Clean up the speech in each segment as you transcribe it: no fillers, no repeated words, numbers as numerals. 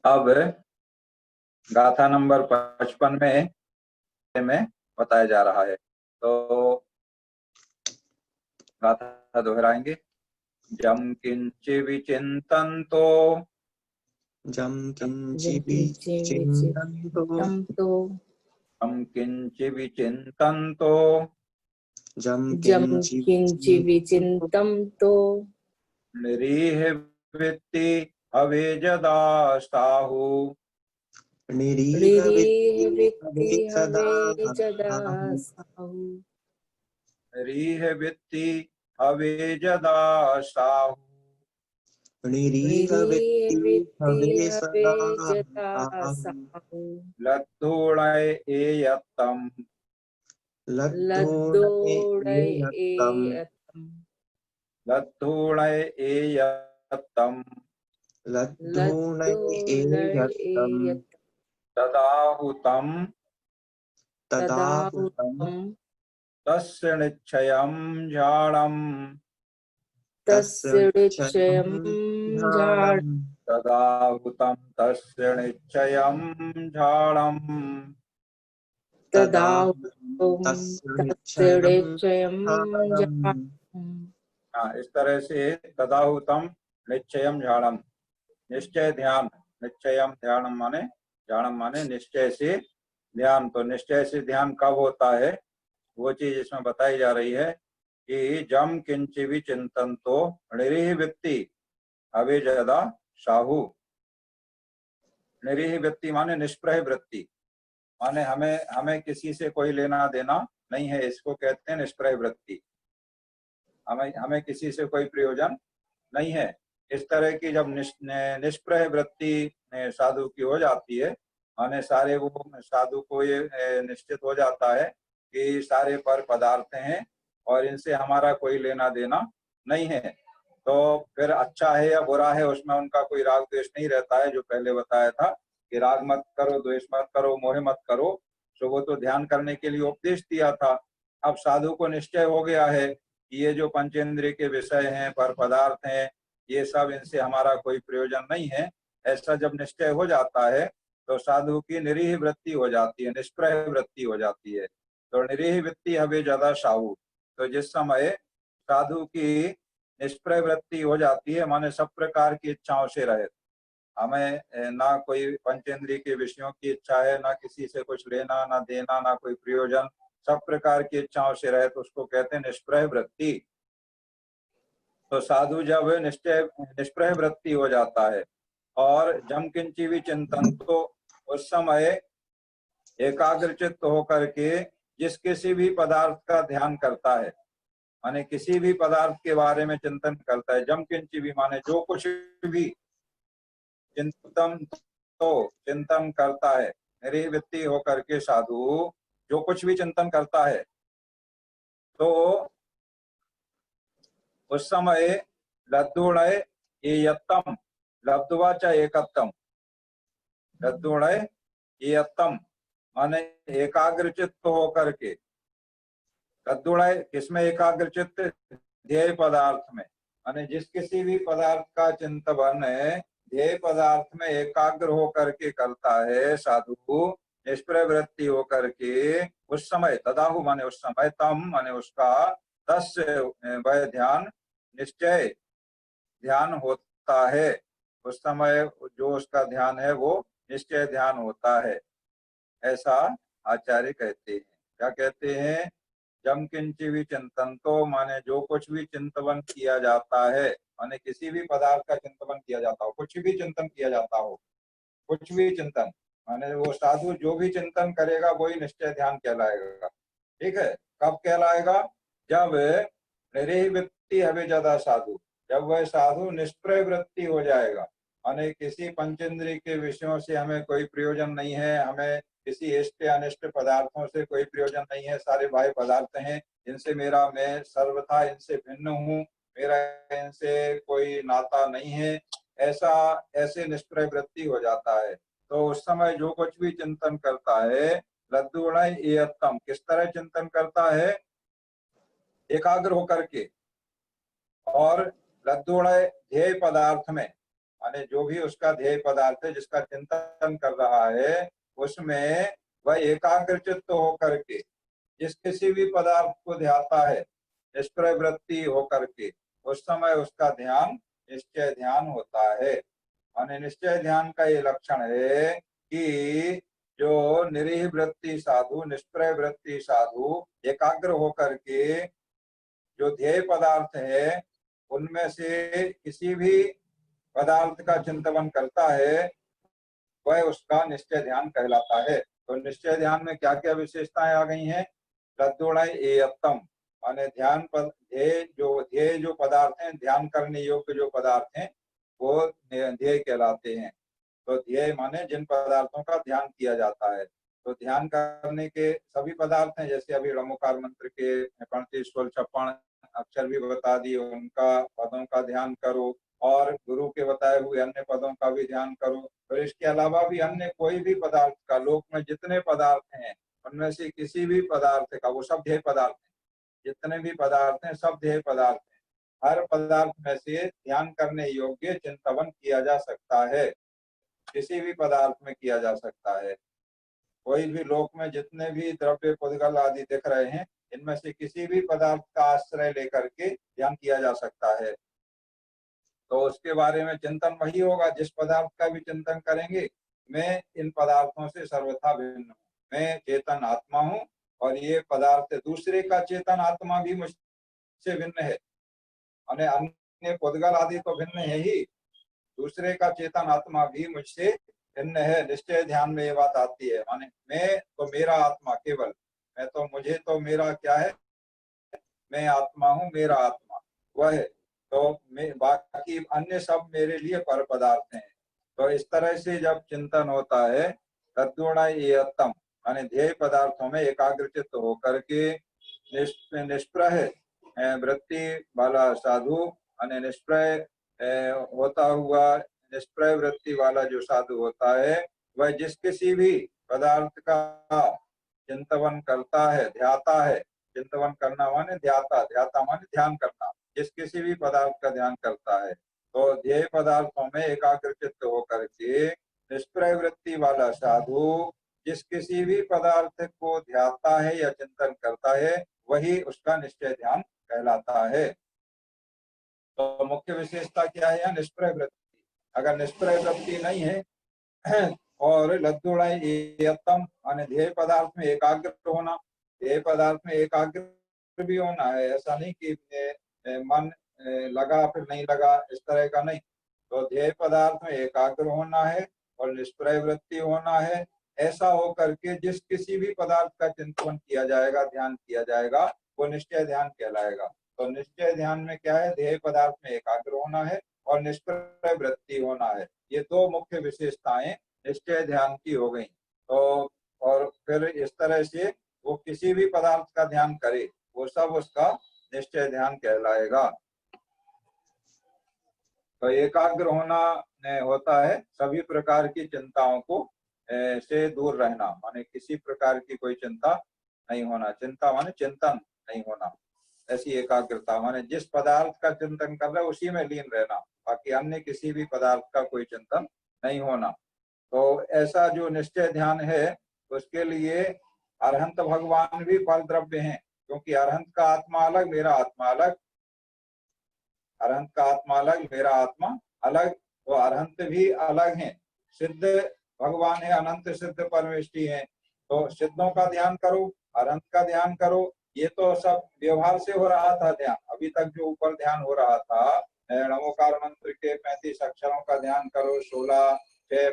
अब गाथा नंबर 55 में बताया जा रहा है। तो गाथा दोहराएंगे। जम किंचि विचिंतन्तो जम किंचि विचिंतन्तो जम किंचि विचिंतन्तो जम जम किंचि किंचि विचिंतन्तो निरीह वित्ति अवेजदास्ताहु निरीह वित्ति सदा हवेजदासाहु निरीह वित्ति अवेजदास्ताहु निरीह वित्ति सदा हवेजदासाहु लद्धूणय एयत्तम् लद्धोडयेयत्तम् लद्धूणय एयत्तम् लद्धोडयेयत्तम् तदाहुतम् तदाहुतम् तस्य निश्चयं झाडम् तस्य निश्चयं झाडम् तदाहुतं तस्य निश्चयं झाडम् तदाहुतं तस्य निश्चयं झाडम्। इस तरह से तदाहुतम निश्चयम झाड़म, निश्चय ध्यान, निश्चयम ध्यानम माने झाड़म माने निश्चय से ध्यान। तो निश्चय से ध्यान कब होता है, वो चीज इसमें बताई जा रही है कि जम किंचि विचिंतन्तो निरीह वित्ति अविजदा साहु। निरीह वृत्ति माने निष्प्रह वृत्ति, माने हमें किसी से कोई लेना देना नहीं है, इसको कहते हैं निष्प्रह वृत्ति। हमें किसी से कोई प्रयोजन नहीं है। इस तरह की जब निष्प्रह वृत्ति साधु की हो जाती है, माने सारे वो साधु को ये निश्चित हो जाता है कि सारे पर पदार्थ हैं और इनसे हमारा कोई लेना देना नहीं है, तो फिर अच्छा है या बुरा है उसमें उनका कोई राग द्वेष नहीं रहता है। जो पहले बताया था कि राग मत करो, द्वेष मत करो, मोह मत करो, तो वो तो ध्यान करने के लिए उपदेश दिया था। अब साधु को निश्चय हो गया है कि ये जो पंचेंद्रिय के विषय हैं, पर पदार्थ हैं, ये सब इनसे हमारा कोई प्रयोजन नहीं है। ऐसा जब निश्चय हो जाता है तो साधु की निरीह वृत्ति हो जाती है, निष्प्रह वृत्ति हो जाती है। तो निरीह वृत्ति हवे ज्यादा साहू। तो जिस समय साधु की निष्प्रह वृत्ति हो जाती है, माने सब प्रकार की इच्छाओं से रहे, हमें ना कोई पंचेंद्रिय के विषयों की इच्छा है, ना किसी से कुछ लेना ना देना, ना कोई प्रयोजन, सब प्रकार की इच्छाओं से रहे, तो उसको कहते हैं निष्प्रह वृत्ति। तो साधु जब निष्प्रह वृत्ति हो जाता है और जम किंची भी चिंतन, तो उस समय एकाग्रचित्त होकर के जिस किसी भी पदार्थ का ध्यान करता है, माने किसी भी पदार्थ के बारे में चिंतन करता है, जम किंची भी माने जो कुछ भी, चिंतन तो चिंतन करता है, निरीह वृत्ति होकर के साधु जो कुछ भी चिंतन करता है, तो उस समय लद्दुणय एयत्तम, लब्धवाच एकत्तम, लद्दुणय एयत्तम माने एकाग्रचित्त होकर के। लद्दुणय किसमें एकाग्रचित्त? ध्येय पदार्थ में, माने जिस किसी भी पदार्थ का चिंतन है ध्येय पदार्थ में एकाग्र होकर के करता है साधु, निष्प्रह वृत्ति होकर के, उस समय तदाहु माने उस समय, तम माने उसका, तस्य वह ध्यान, निश्चय ध्यान होता है। उस समय जो उसका ध्यान है वो निश्चय ध्यान होता है, ऐसा आचार्य कहते हैं। क्या कहते हैं? जम किंची भी चिंतन, तो माने जो कुछ भी चिंतन किया जाता है, माने किसी भी पदार्थ का चिंतन किया जाता हो, कुछ भी चिंतन किया जाता हो, कुछ भी चिंतन, माने वो साधु जो भी चिंतन करेगा वही निश्चय ध्यान कहलाएगा। ठीक है, कब कहलाएगा? जब निरीह वृत्ति हवे ज्यादा साधु, जब वह साधु निष्प्रह वृत्ति हो जाएगा, माने किसी पंचेंद्रिय के विषयों से हमें कोई प्रयोजन नहीं है, हमें किसी इष्ट या अनिष्ट पदार्थों से कोई प्रयोजन नहीं है, सारे बाह्य पदार्थ हैं, इनसे मेरा, मैं सर्वथा इनसे भिन्न हूँ, मेरा इनसे कोई नाता नहीं है, ऐसे निष्प्रह वृत्ति हो जाता है। तो उस समय जो कुछ भी चिंतन करता है, लद्दुणय एयत्तम, किस तरह चिंतन करता है? एकाग्र होकर के, और लद्दुणय ध्येय पदार्थ में, माने जो भी उसका ध्येय पदार्थ है जिसका चिंतन कर रहा है उसमें वह एकाग्रचित्त होकर के जिस किसी भी पदार्थ को ध्याता है निष्प्रय वृत्ति होकर के उस समय उसका ध्यान निश्चय ध्यान होता है। माने निश्चय ध्यान का ये लक्षण है कि जो निरीह वृत्ति साधु निष्प्रय वृत्ति साधु एकाग्र होकर के जो ध्येय पदार्थ है उनमें से किसी भी पदार्थ का चिंतन करता है वह उसका निश्चय ध्यान कहलाता है। तो निश्चय ध्यान में क्या क्या विशेषताएं आ गई हैं? तद्गुणैयत्तम माने ध्यान ध्येय जो पदार्थ हैं ध्यान करने योग्य जो पदार्थ हैं वो ध्येय कहलाते हैं। तो ध्येय माने जिन पदार्थों का ध्यान किया जाता है। तो ध्यान करने के सभी पदार्थ हैं जैसे अभी णमोकार मंत्र के 35-56 अक्षर भी बता दिए उनका पदों का ध्यान करो और गुरु के बताए हुए अन्य पदों का भी ध्यान करो। और इसके अलावा भी अन्य कोई भी पदार्थ का लोक में जितने पदार्थ हैं उनमें से किसी भी पदार्थ का वो सब ध्येय पदार्थ हैं। जितने भी पदार्थ हैं सब ध्येय पदार्थ हैं। हर पदार्थ में से ध्यान करने योग्य चिंतन किया जा सकता है। किसी भी पदार्थ में किया जा सकता है। कोई भी लोक में जितने भी द्रव्य पुद्गल आदि दिख रहे हैं इनमें से किसी भी पदार्थ का आश्रय लेकर के ध्यान किया जा सकता है। तो उसके बारे में चिंतन वही होगा जिस पदार्थ का भी चिंतन करेंगे मैं इन पदार्थों से सर्वथा भिन्न हूँ, मैं चेतन आत्मा हूँ और ये पदार्थ दूसरे का चेतन आत्मा भी मुझसे भिन्न है। अन्य पुद्गल आदि तो भिन्न है ही, दूसरे का चेतन आत्मा भी मुझसे भिन्न है। निश्चय ध्यान में ये बात आती है। माने मैं तो मेरा आत्मा केवल मैं तो मुझे तो मेरा क्या है मैं आत्मा हूँ मेरा आत्मा वह है। तो मैं बाकी अन्य सब मेरे लिए पर पदार्थ हैं। तो इस तरह से जब चिंतन होता है तद्गुणैयत्तम माने ध्येय पदार्थों में एकाग्रचित्त होकर के निष्प्रय वृत्ति वाला साधु माने निष्प्रय होता हुआ निष्प्रय वृत्ति वाला जो साधु होता है वह जिस किसी भी पदार्थ का चिंतन करता है ध्याता है। चिंतन करना माने ध्याता, ध्याता माने ध्यान करना। जिस किसी भी पदार्थ का ध्यान करता है तो ध्येय पदार्थों में एकाग्रचित्त होकर के निष्प्रय वृत्ति वाला साधु जिस किसी भी पदार्थ को ध्याता है या चिंतन करता है वही उसका निश्चय ध्यान कहलाता है। तो मुख्य विशेषता क्या है? निष्प्रय वृत्ति। अगर निष्प्रय वृत्ति नहीं है और लद्दुणैयत्तम माने ध्येय पदार्थ में एकाग्र होना, ध्येय पदार्थ में एकाग्र भी होना है। ऐसा नहीं कि मन लगा फिर नहीं लगा इस तरह का नहीं। तो ध्येय पदार्थ में एकाग्र होना है और निष्प्रय वृत्ति होना है। ऐसा होकर के जिस किसी भी पदार्थ का चिंतन किया जाएगा ध्यान किया जाएगा वो निश्चय ध्यान कहलाएगा। तो निश्चय ध्यान में क्या है? ध्येय पदार्थ में एकाग्र होना है और निष्प्रय वृत्ति होना है। ये दो मुख्य विशेषताएं निश्चय ध्यान की हो गई। तो और फिर इस तरह से वो किसी भी पदार्थ का ध्यान करे वो सब उसका निश्चय ध्यान कहलाएगा। तो एकाग्र होना होता है सभी प्रकार की चिंताओं को से दूर रहना। माने किसी प्रकार की कोई चिंता नहीं होना। चिंता माने चिंतन नहीं होना। ऐसी एकाग्रता माने जिस पदार्थ का चिंतन कर रहा है उसी में लीन रहना, बाकी अन्य किसी भी पदार्थ का कोई चिंतन नहीं होना। तो ऐसा जो निश्चय ध्यान है उसके लिए अरहंत भगवान भी फल द्रव्य हैं, क्योंकि अरहंत का आत्मा अलग मेरा आत्मा अलग, अरहंत का आत्मा अलग मेरा आत्मा अलग। तो अरहंत भी अलग हैं। सिद्ध भगवान है, अनंत सिद्ध परमेष्टि है। तो सिद्धों का ध्यान करो, अरहंत का ध्यान करो। ये तो सब व्यवहार से हो रहा था ध्यान। अभी तक जो ऊपर ध्यान हो रहा था नमोकार मंत्र के 35 अक्षरों का ध्यान करो, 16, 6,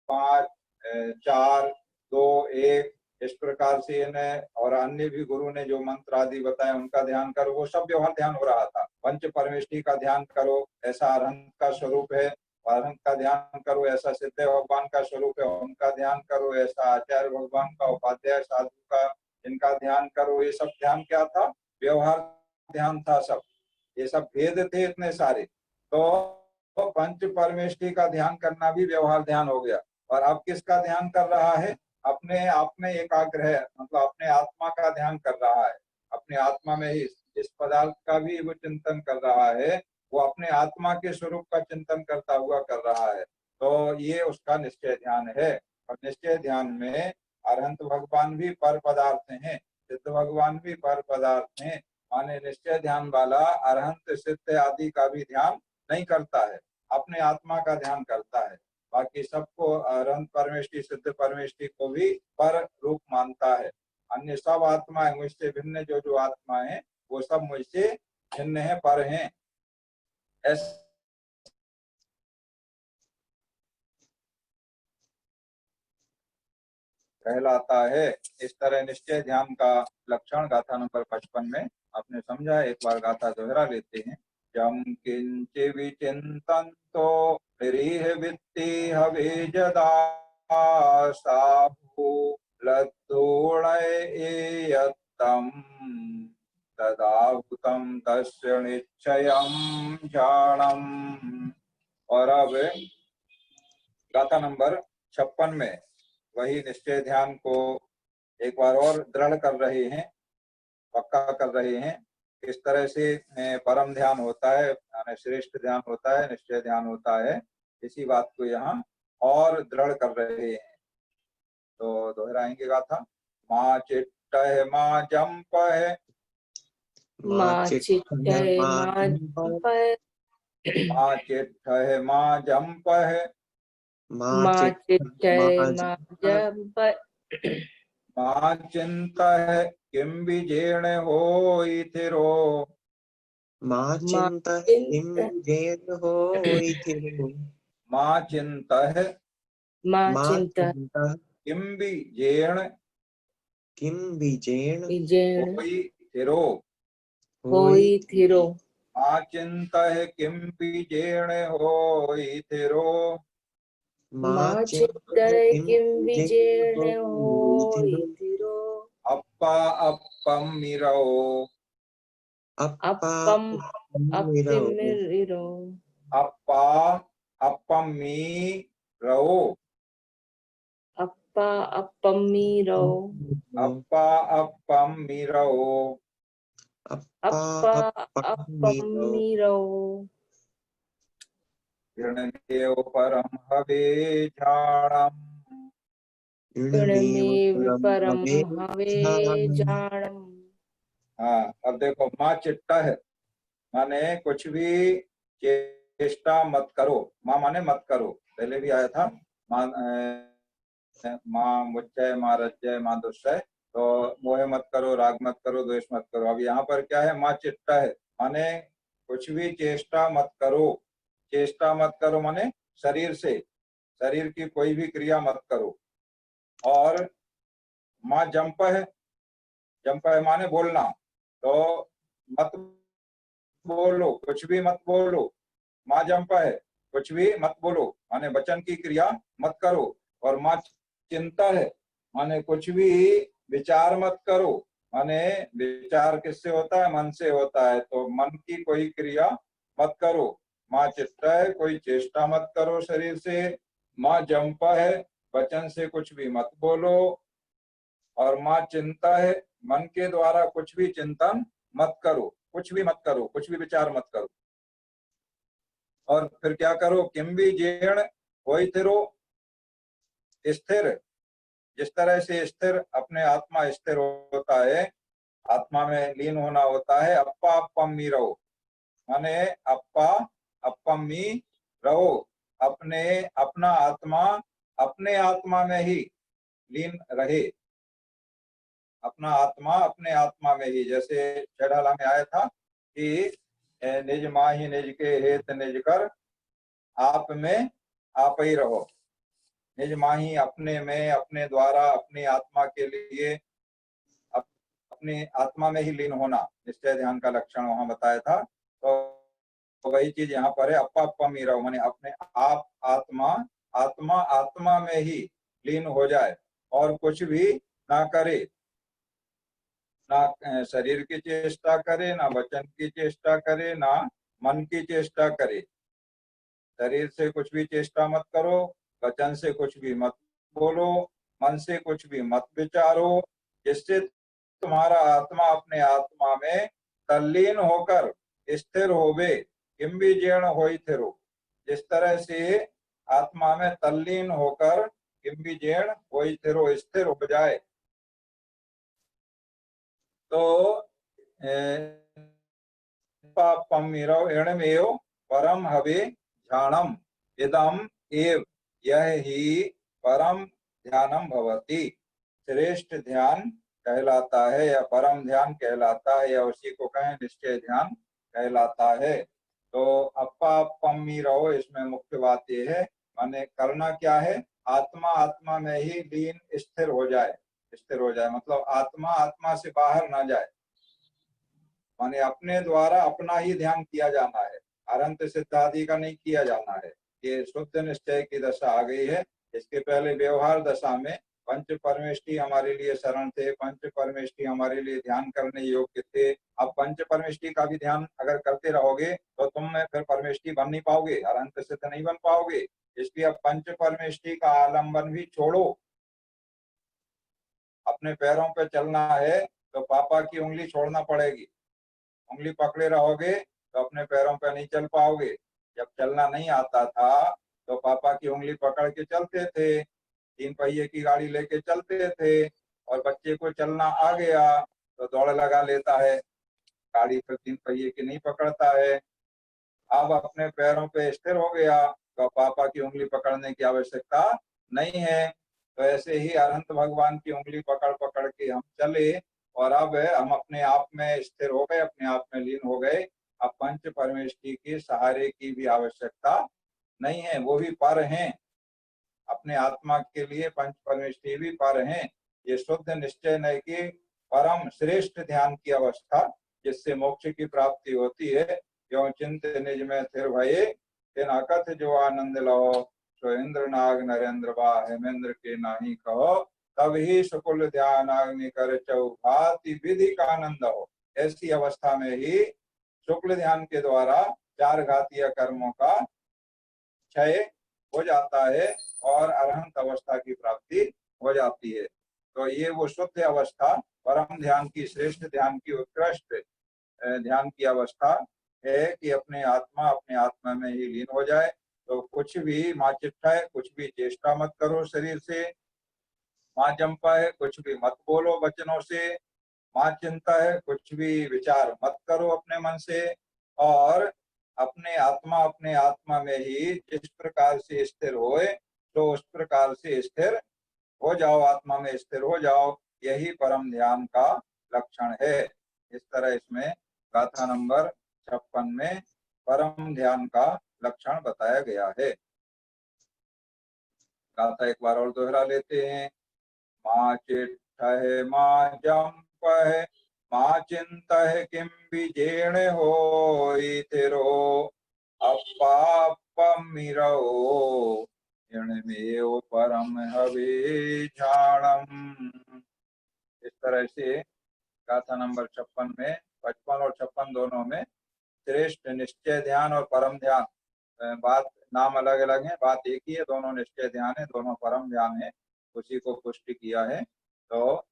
5, 4, 2, 1 इस प्रकार से इन्हें और अन्य भी गुरु ने जो मंत्र आदि बताए उनका ध्यान करो, वो सब व्यवहार ध्यान हो रहा था। पंच परमेष्टि का ध्यान करो, ऐसा अरहंत का स्वरूप है, अरहंत का ध्यान करो। ऐसा सिद्ध भगवान का स्वरूप है, उनका ध्यान करो। ऐसा आचार्य भगवान का, उपाध्याय साधु का, इनका ध्यान करो। ये सब ध्यान क्या था? व्यवहार ध्यान था। सब ये सब भेद थे इतने सारे। तो पंच परमेष्टि का ध्यान करना भी व्यवहार ध्यान हो गया। और अब किसका ध्यान कर रहा है? अपने आप में एकाग्र है, मतलब अपने आत्मा का ध्यान कर रहा है। अपने आत्मा में ही इस पदार्थ का भी वो चिंतन कर रहा है वो अपने आत्मा के स्वरूप का चिंतन करता हुआ कर रहा है, तो ये उसका निश्चय ध्यान है। और निश्चय ध्यान में अरहंत भगवान भी पर पदार्थ हैं, सिद्ध भगवान भी पर पदार्थ हैं। माने निश्चय ध्यान वाला अरहंत सिद्ध आदि का भी ध्यान नहीं करता है, अपने आत्मा का ध्यान करता है। बाकी सबको अरहंत परमेष्टि सिद्ध परमेष्टि को भी पर रूप मानता है। अन्य सब आत्माएं मुझसे भिन्न जो आत्माएं हैं वो सब मुझसे भिन्न है, पर हैं, ऐसा कहलाता है। इस तरह निश्चय ध्यान का लक्षण गाथा नंबर 55 में आपने समझा। एक बार गाथा दोहरा लेते हैं। जम किंच विचिन्तन्तो निरीह वित्ति हवे जदा साभू लद्धोणयेयत्तम् तदाहुतं तस्य निश्चयं जाणम्। और अब गाथा नंबर 56 में वही निश्चय ध्यान को एक बार और दृढ़ कर रहे हैं, पक्का कर रहे हैं। इस तरह से परम ध्यान होता है, श्रेष्ठ ध्यान होता है, निश्चय ध्यान होता है। इसी बात को यहाँ और दृढ़ कर रहे हैं। तो दोहराएंगे गाथा। माँ चिट्टह माँ जंपह, माँ चिट्टह माँ जंपह, माँ चिट्टह माँ जंपह, माँ चिट्टह माँ जंपह, माँ चिंतः किं विजेण होइथिरो, माँ चिंतः किं विजेन होइथिरो, माँ चिंतः माँ माँ चिंतः चिंतः किं विजेण किं विजेन विजेन होइथिरो, होइथिरो, माँ चिंतः किं विजेण होइथिरो, माँ चित्तः चिंतः किं किं विजेन विजेन होइथिरो, होइथिरो, अप्पा अप्पम मिरो, अप्पा अप्पम मिरो, मिरो, अप्पा अप्पम मिरो, अप्पा अप्पम मिरो, अप्पा अप्पम मिरो, अप्पा अप्पम मिरो, मिरो, गृणमेव परम हवे झाणम्, गृणमेव परम हवे जाणम्। हाँ, अब देखो माँ चिट्टा है माने कुछ भी चेष्टा मत करो। माँ माने मत करो, पहले भी आया था। माँ मुच्चय माँ रज्जय माँ दुष्चय, तो मोह मत करो, राग मत करो, द्वेष मत करो। अब यहाँ पर क्या है, माँ चिट्टा है माने कुछ भी चेष्टा मत करो। चेष्टा मत करो माने शरीर से, शरीर की कोई भी क्रिया मत करो। और माँ जंप है, जंप है माने बोलना, तो मत बोलो, कुछ भी मत बोलो। माँ जंप है, कुछ भी मत बोलो माने वचन की क्रिया मत करो। और माँ चिंता है माने कुछ भी विचार मत करो, माने विचार किससे होता है, मन से होता है, तो मन की कोई क्रिया मत करो। माँ चित्ता है, कोई चेष्टा मत करो शरीर से। माँ जंपा है, वचन से कुछ भी मत बोलो। और माँ चिंता है, मन के द्वारा कुछ भी चिंतन मत करो, कुछ भी मत करो, कुछ भी विचार मत करो। और फिर क्या करो, किम भी जीर्ण होइथिरो, स्थिर, जिस तरह से स्थिर अपने आत्मा स्थिर होता है, आत्मा में लीन होना होता है। अप्पा अप्पम मी रहो माने अप्पा अप्पम मी रहो, अपने अपना आत्मा अपने आत्मा में ही लीन रहे, अपना आत्मा अपने आत्मा में ही। जैसे छेड़ाला में आया था कि निज माही निज के हेत निज कर, आप में आप ही रहो। निज माही अपने में, अपने द्वारा, अपनी आत्मा के लिए अपनी आत्मा में ही लीन होना निश्चय ध्यान का लक्षण वहां बताया था। तो वही चीज यहाँ पर है, अप्पा अप्पा मीरा माने अपने आप आत्मा आत्मा आत्मा में ही लीन हो जाए और कुछ भी ना करे, ना शरीर की चेष्टा करे, ना वचन की चेष्टा करे, ना मन की चेष्टा करे। शरीर से कुछ भी चेष्टा मत करो, वचन से कुछ भी मत बोलो, मन से कुछ भी मत विचारो, जिससे तुम्हारा आत्मा अपने आत्मा में तल्लीन होकर स्थिर होवे। किम बीजेण होई थिरो, जिस तरह से आत्मा में तल्लीन होकर किम बीजेण होई थिरो स्थिर हो जाए, तो पापमिरव एणमेव परम हवे ध्यानम इदम एव, यह ही परम ध्यानम भवति, श्रेष्ठ ध्यान कहलाता है या परम ध्यान कहलाता है या उसी को कहें निश्चय ध्यान कहलाता है। तो अप्पा पम्मीरव, इसमें मुख्य बात यह है, माने करना क्या है, आत्मा आत्मा में ही लीन स्थिर हो जाए। स्थिर हो जाए मतलब आत्मा आत्मा से बाहर ना जाए, माने अपने द्वारा अपना ही ध्यान किया जाना है, अनंत सिद्ध आदि का नहीं किया जाना है। ये शुद्ध निश्चय की दशा आ गई है। इसके पहले व्यवहार दशा में पंच परमेष्टि हमारे लिए शरण थे, पंच परमेष्टि हमारे लिए ध्यान करने योग्य थे। अब पंच परमेष्टि का भी ध्यान अगर करते रहोगे तो तुम में फिर परमेष्टि बन नहीं पाओगे, अनंत सिद्ध नहीं बन पाओगे। इसलिए अब पंच परमेष्टि का आलम्बन भी छोड़ो, अपने पैरों पे चलना है तो पापा की उंगली छोड़ना पड़ेगी। उंगली पकड़े रहोगे तो अपने पैरों पे नहीं चल पाओगे। जब चलना नहीं आता था तो पापा की उंगली पकड़ के चलते थे, 3 पहिए की गाड़ी लेके चलते थे, और बच्चे को चलना आ गया तो दौड़ लगा लेता है, गाड़ी पर 3 पहिए की नहीं पकड़ता है। अब अपने पैरों पे स्थिर हो गया तो पापा की उंगली पकड़ने की आवश्यकता नहीं है। तो ऐसे ही अनंत भगवान की उंगली पकड़ पकड़ के हम चले, और अब हम अपने आप में स्थिर हो गए, अपने आप में लीन हो गए। अब पंच परमेष्टि के सहारे की भी आवश्यकता नहीं है, वो भी पर हैं, अपने आत्मा के लिए पंच परमेष्टि भी पर हैं। ये शुद्ध निश्चय नय की परम श्रेष्ठ ध्यान की अवस्था, जिससे मोक्ष की प्राप्ति होती है। क्यों चिंत निज में स्थिर भये, तिन अकथ जो आनंद लहो, सो इंद्र नाग नरेंद्र बा हेमेंद्र के नाही कहो, तब ही सुकुल ध्यान अग्नि कर चौभाति विधि का आनंद हो। ऐसी अवस्था में ही शुक्ल ध्यान के द्वारा 4 घातीय कर्मों का क्षय हो जाता है और अरहंत अवस्था की प्राप्ति हो जाती है। तो ये वो शुद्ध अवस्था, परम ध्यान की, श्रेष्ठ ध्यान की, उत्कृष्ट ध्यान की अवस्था है कि अपने आत्मा में ही लीन हो जाए। तो कुछ भी माँ चिट्ठा है, कुछ भी चेष्टा मत करो शरीर से, माँ जंपा है कुछ भी मत बोलो वचनों से, माँ चिंता है कुछ भी विचार मत करो अपने मन से, और अपने आत्मा में ही जिस प्रकार से स्थिर होए तो उस प्रकार से स्थिर हो जाओ, आत्मा में स्थिर हो जाओ। यही परम ध्यान का लक्षण है। इस तरह इसमें गाथा नंबर 56 में परम ध्यान का लक्षण बताया गया है। गाथा एक बार और दोहरा लेते हैं। माँ चिट्ठः माँ जंपः माँ चिंतः किम बीजेण होई थिरो, अपापमिरो इणमेव परम हवे झाणम। इस तरह से गाथा नंबर 56 में, 55 और 56 दोनों में श्रेष्ठ निश्चय ध्यान और परम ध्यान, बात नाम अलग अलग है, बात एक ही है, दोनों निश्चय ध्यान है, दोनों परम ध्यान है, उसी को पुष्टि किया है। तो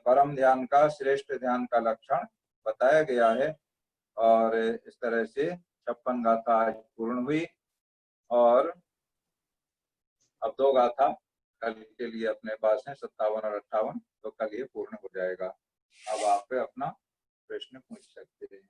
परम ध्यान का, श्रेष्ठ ध्यान का लक्षण बताया गया है। और इस तरह से 56 गाथा आज पूर्ण हुई, और अब 2 गाथा कल के लिए अपने पास है, 57 और 58, तो कल ये पूर्ण हो जाएगा। अब आप अपना प्रश्न पूछ सकते हैं।